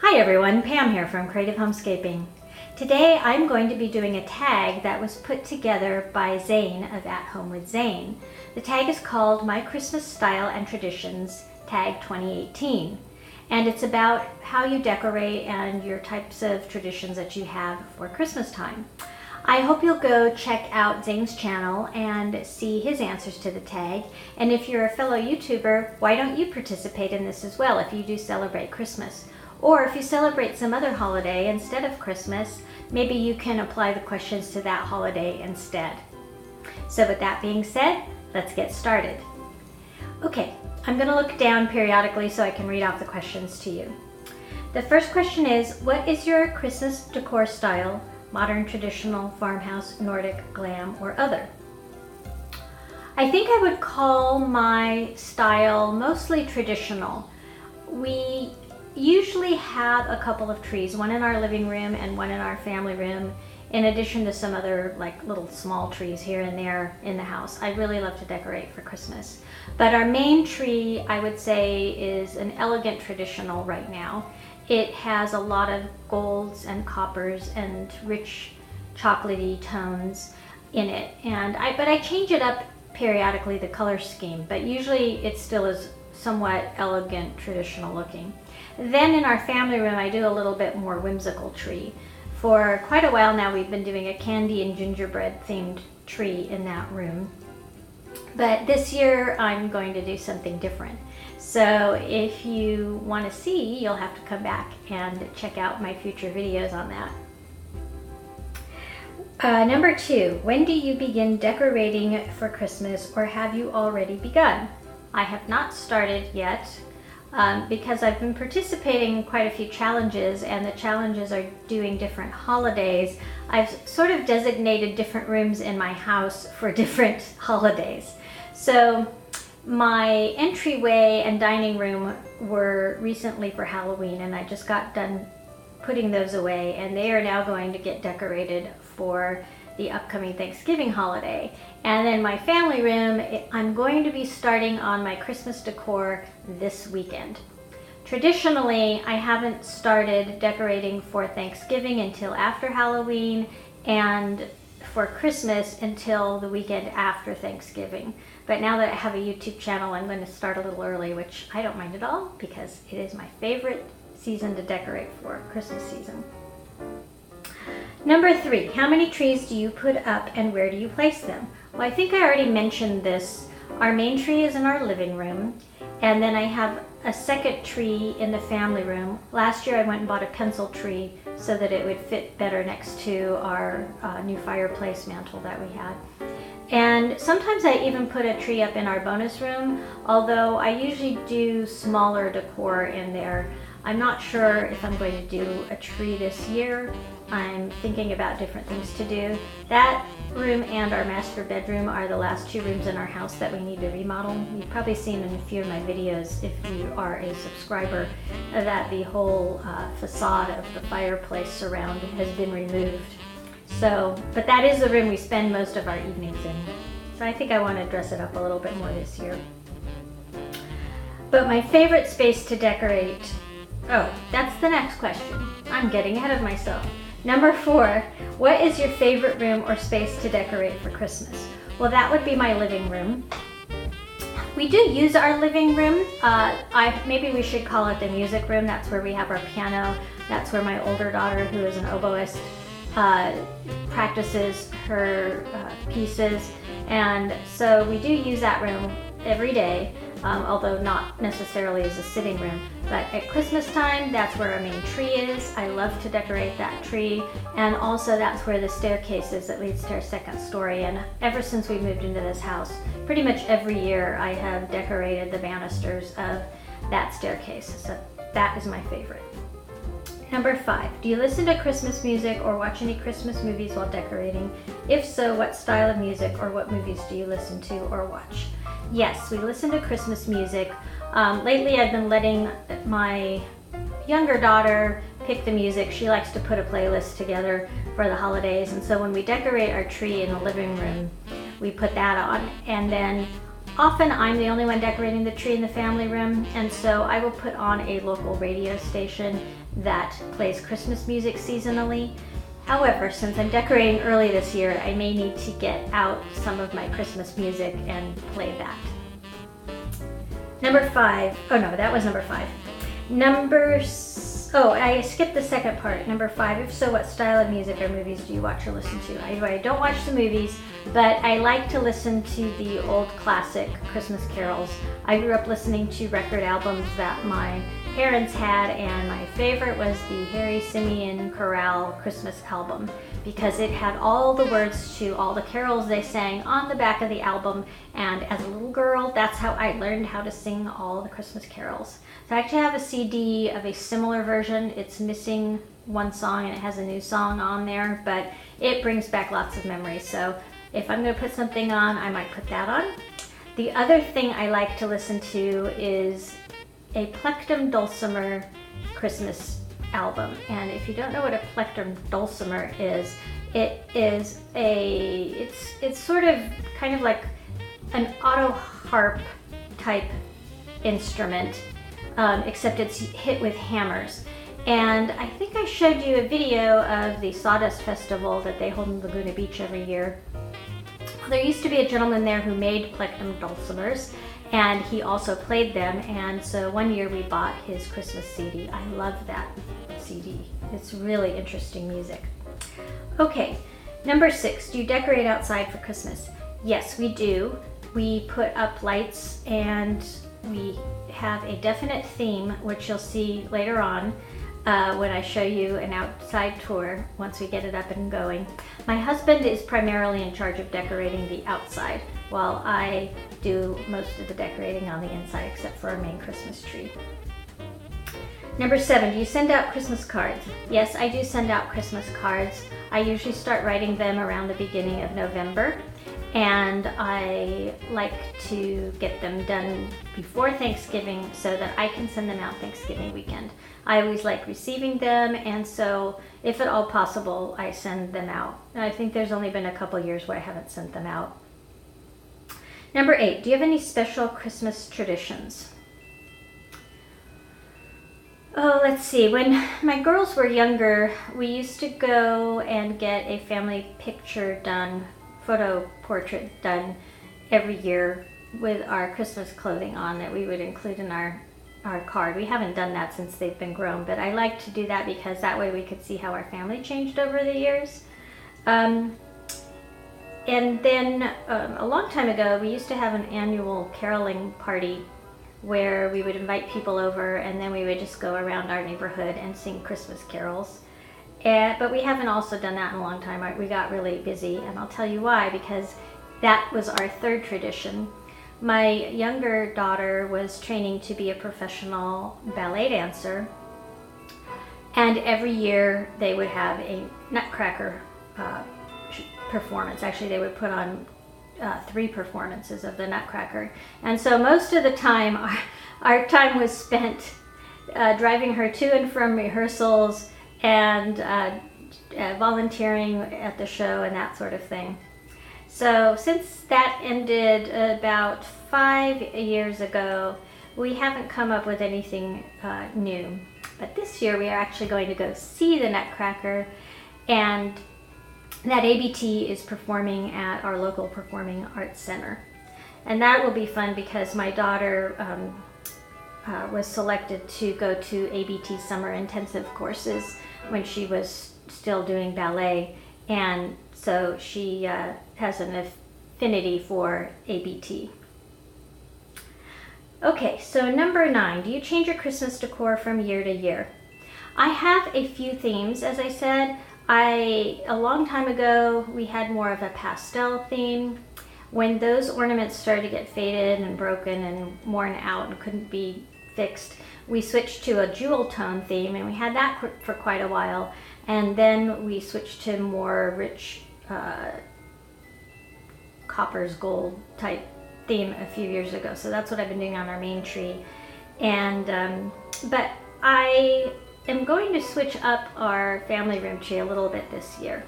Hi everyone, Pam here from Creative Homescaping. Today I'm going to be doing a tag that was put together by Zane of AtHomeWithZane. The tag is called My Christmas Style and Traditions Tag 2018, and it's about how you decorate and your types of traditions that you have for Christmas time. I hope you'll go check out Zane's channel and see his answers to the tag, and if you're a fellow YouTuber, why don't you participate in this as well if you do celebrate Christmas? Or if you celebrate some other holiday instead of Christmas, maybe you can apply the questions to that holiday instead. So with that being said, let's get started. Okay, I'm going to look down periodically so I can read off the questions to you. The first question is, what is your Christmas decor style? Modern, traditional, farmhouse, Nordic, glam, or other? I think I would call my style mostly traditional. We usually have a couple of trees, one in our living room and one in our family room, in addition to some other like little small trees here and there in the house. I really love to decorate for Christmas. But our main tree, I would say, is an elegant traditional right now. It has a lot of golds and coppers and rich chocolatey tones in it. But I change it up periodically, the color scheme, but usually it still is somewhat elegant, traditional looking. Then in our family room, I do a little bit more whimsical tree. For quite a while now, we've been doing a candy and gingerbread themed tree in that room. But this year, I'm going to do something different. So if you want to see, you'll have to come back and check out my future videos on that. Number 2, when do you begin decorating for Christmas, or have you already begun? I have not started yet. Because I've been participating in quite a few challenges, and the challenges are doing different holidays. I've sort of designated different rooms in my house for different holidays. So my entryway and dining room were recently for Halloween, and I just got done putting those away, and they are now going to get decorated for the upcoming Thanksgiving holiday. And then my family room, I'm going to be starting on my Christmas decor this weekend. Traditionally, I haven't started decorating for Thanksgiving until after Halloween, and for Christmas until the weekend after Thanksgiving. But now that I have a YouTube channel, I'm going to start a little early, which I don't mind at all because it is my favorite season to decorate for, Christmas season. Number 3, how many trees do you put up and where do you place them? Well, I think I already mentioned this. Our main tree is in our living room, and then I have a second tree in the family room. Last year I went and bought a pencil tree so that it would fit better next to our new fireplace mantle that we had. And sometimes I even put a tree up in our bonus room, although I usually do smaller decor in there. I'm not sure if I'm going to do a tree this year. I'm thinking about different things to do. That room and our master bedroom are the last 2 rooms in our house that we need to remodel. You've probably seen in a few of my videos, if you are a subscriber, that the whole facade of the fireplace surround has been removed. But that is the room we spend most of our evenings in. So I think I want to dress it up a little bit more this year. But my favorite space to decorate, that's the next question. I'm getting ahead of myself. Number 4, what is your favorite room or space to decorate for Christmas? Well, that would be my living room. We do use our living room. Maybe we should call it the music room. That's where we have our piano. That's where my older daughter, who is an oboist, practices her pieces. And so we do use that room every day. Although not necessarily as a sitting room. But at Christmas time, that's where our main tree is. I love to decorate that tree. And also that's where the staircase is that leads to our second story. And ever since we moved into this house, pretty much every year I have decorated the banisters of that staircase. So that is my favorite. Number 5, do you listen to Christmas music or watch any Christmas movies while decorating? If so, what style of music or what movies do you listen to or watch? Yes, we listen to Christmas music. Lately I've been letting my younger daughter pick the music. She likes to put a playlist together for the holidays, and so when we decorate our tree in the living room, we put that on. And then Often I'm the only one decorating the tree in the family room, and so I will put on a local radio station that plays Christmas music seasonally. However, since I'm decorating early this year, I may need to get out some of my Christmas music and play that. Number 5, oh no, that was number 5. Oh, I skipped the second part. Number 5, if so, what style of music or movies do you watch or listen to? I don't watch the movies, but I like to listen to the old classic Christmas carols. I grew up listening to record albums that my parents had, and my favorite was the Harry Simeon Chorale Christmas album because it had all the words to all the carols they sang on the back of the album, and as a little girl, that's how I learned how to sing all the Christmas carols. So I actually have a CD of a similar version. It's missing one song and it has a new song on there, but it brings back lots of memories. So if I'm going to put something on, I might put that on. The other thing I like to listen to is a Plectrum Dulcimer Christmas album. And if you don't know what a Plectrum Dulcimer is, it's sort of kind of like an auto harp type instrument, except it's hit with hammers. And I think I showed you a video of the Sawdust Festival that they hold in Laguna Beach every year. There used to be a gentleman there who made Plectrum Dulcimers, and he also played them, and so one year we bought his Christmas CD. I love that CD. It's really interesting music. Okay, number 6, do you decorate outside for Christmas? Yes, we do. We put up lights and we have a definite theme, which you'll see later on when I show you an outside tour once we get it up and going. My husband is primarily in charge of decorating the outside, while I do most of the decorating on the inside, except for our main Christmas tree. Number 7, do you send out Christmas cards? Yes, I do send out Christmas cards. I usually start writing them around the beginning of November, and I like to get them done before Thanksgiving so that I can send them out Thanksgiving weekend. I always like receiving them, and so if at all possible, I send them out. I think there's only been a couple years where I haven't sent them out. Number 8, do you have any special Christmas traditions? Oh, let's see. When my girls were younger, we used to go and get a family picture done, photo portrait done every year with our Christmas clothing on that we would include in our card. We haven't done that since they've been grown, but I like to do that because that way we could see how our family changed over the years. And then a long time ago, we used to have an annual caroling party where we would invite people over, and then we would just go around our neighborhood and sing Christmas carols. But we haven't also done that in a long time. We got really busy, and I'll tell you why, because that was our 3rd tradition. My younger daughter was training to be a professional ballet dancer, and every year they would have a Nutcracker performance. Actually, they would put on 3 performances of the Nutcracker, and so most of the time our time was spent driving her to and from rehearsals and volunteering at the show and that sort of thing. So since that ended about 5 years ago, we haven't come up with anything new. But this year we are actually going to go see the Nutcracker, and that ABT is performing at our local Performing Arts Center. And that will be fun because my daughter was selected to go to ABT summer intensive courses when she was still doing ballet, and so she has an affinity for ABT. Okay, so number 9, do you change your Christmas decor from year to year? I have a few themes, as I said. A long time ago, we had more of a pastel theme. When those ornaments started to get faded and broken and worn out and couldn't be fixed, we switched to a jewel tone theme, and we had that for quite a while. And then we switched to more rich coppers, gold type theme a few years ago. So that's what I've been doing on our main tree. And but I am going to switch up our family room tree a little bit this year.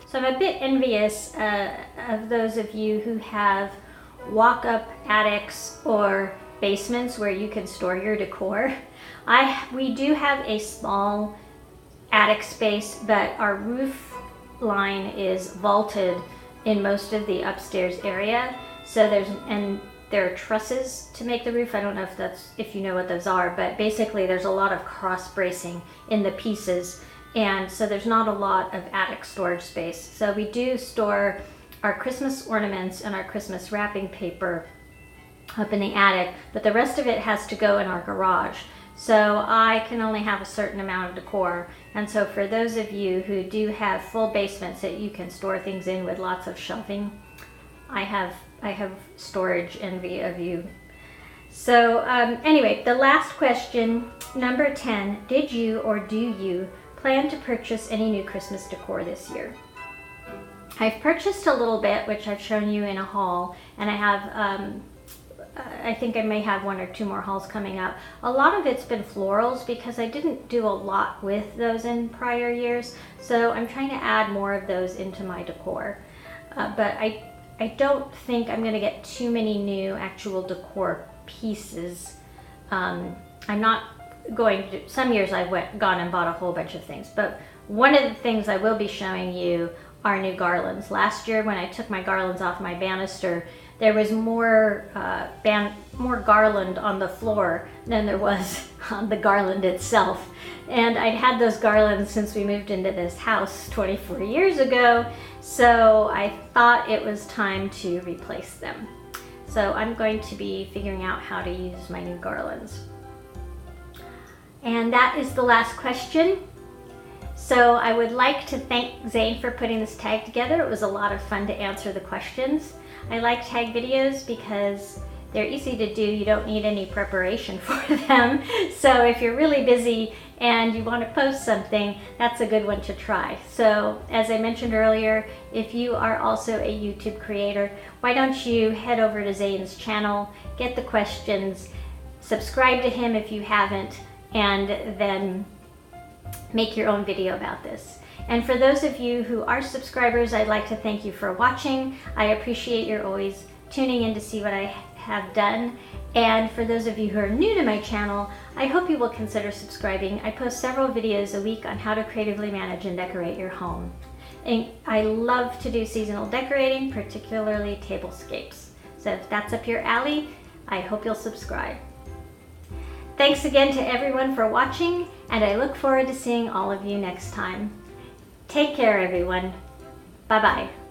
So I'm a bit envious of those of you who have walk-up attics or basements where you can store your decor. We do have a small attic space, but our roof line is vaulted in most of the upstairs area. So there are trusses to make the roof. I don't know if you know what those are, but basically there's a lot of cross bracing in the pieces. And so there's not a lot of attic storage space. So we do store our Christmas ornaments and our Christmas wrapping paper up in the attic, but the rest of it has to go in our garage. So I can only have a certain amount of decor. And so for those of you who do have full basements that you can store things in with lots of shelving, I have storage envy of you. So anyway, the last question, number 10, did you or do you plan to purchase any new Christmas decor this year? I've purchased a little bit, which I've shown you in a haul, and I have I think I may have 1 or 2 more hauls coming up. A lot of it's been florals because I didn't do a lot with those in prior years, so I'm trying to add more of those into my decor. But I don't think I'm going to get too many new actual decor pieces. I'm not going to, some years I've gone and bought a whole bunch of things, but one of the things I will be showing you are new garlands. Last year when I took my garlands off my banister, there was more garland on the floor than there was on the garland itself. And I'd had those garlands since we moved into this house 24 years ago, so I thought it was time to replace them. So I'm going to be figuring out how to use my new garlands. And that is the last question. So I would like to thank Zane for putting this tag together. It was a lot of fun to answer the questions. I like tag videos because they're easy to do. You don't need any preparation for them. So if you're really busy and you want to post something, that's a good one to try. So as I mentioned earlier, if you are also a YouTube creator, why don't you head over to Zane's channel, get the questions, subscribe to him if you haven't, and then make your own video about this. And for those of you who are subscribers, I'd like to thank you for watching. I appreciate you're always tuning in to see what I have done. And for those of you who are new to my channel, I hope you will consider subscribing. I post several videos a week on how to creatively manage and decorate your home. And I love to do seasonal decorating, particularly tablescapes. So if that's up your alley, I hope you'll subscribe. Thanks again to everyone for watching, and I look forward to seeing all of you next time. Take care, everyone. Bye-bye.